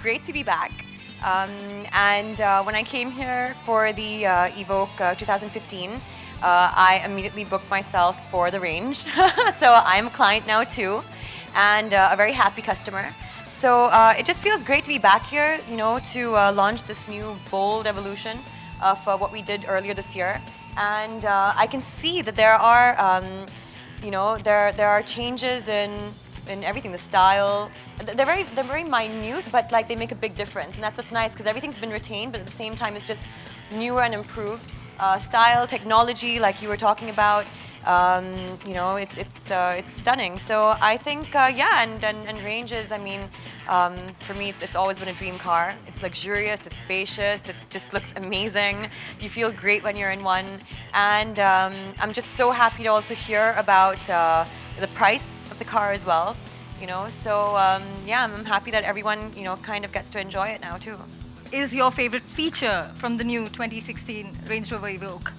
great to be back. When I came here for the Evoque 2015, I immediately booked myself for the Range. So I'm a client now too, and a very happy customer. So it just feels great to be back here, to launch this new bold evolution of what we did earlier this year. And I can see that there are, there are changes in everything, the style. They're very minute, but like they make a big difference, and that's what's nice because everything's been retained, but at the same time it's just newer and improved. Style, technology, like you were talking about, it's stunning. So I think, and Range is, for me, it's always been a dream car. It's luxurious, it's spacious, it just looks amazing. You feel great when you're in one, and I'm just so happy to also hear about the price of the car as well. I'm happy that everyone, kind of gets to enjoy it now too. Is your favorite feature from the new 2016 Range Rover Evoque?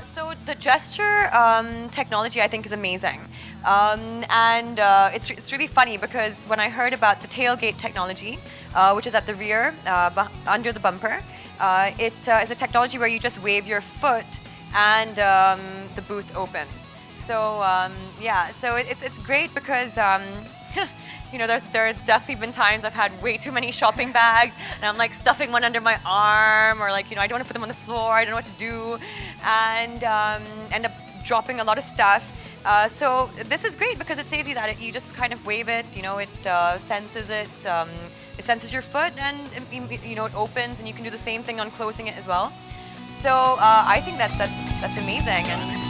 So the gesture technology I think is amazing. It's really funny because when I heard about the tailgate technology, which is at the rear, under the bumper, it is a technology where you just wave your foot and the boot opens. So so it's great because there have definitely been times I've had way too many shopping bags and I'm like stuffing one under my arm, or like I don't want to put them on the floor, I don't know what to do, and end up dropping a lot of stuff. So this is great because it saves you that. You just kind of wave it, it senses it. It senses your foot, and it opens, and you can do the same thing on closing it as well. So I think that's amazing. And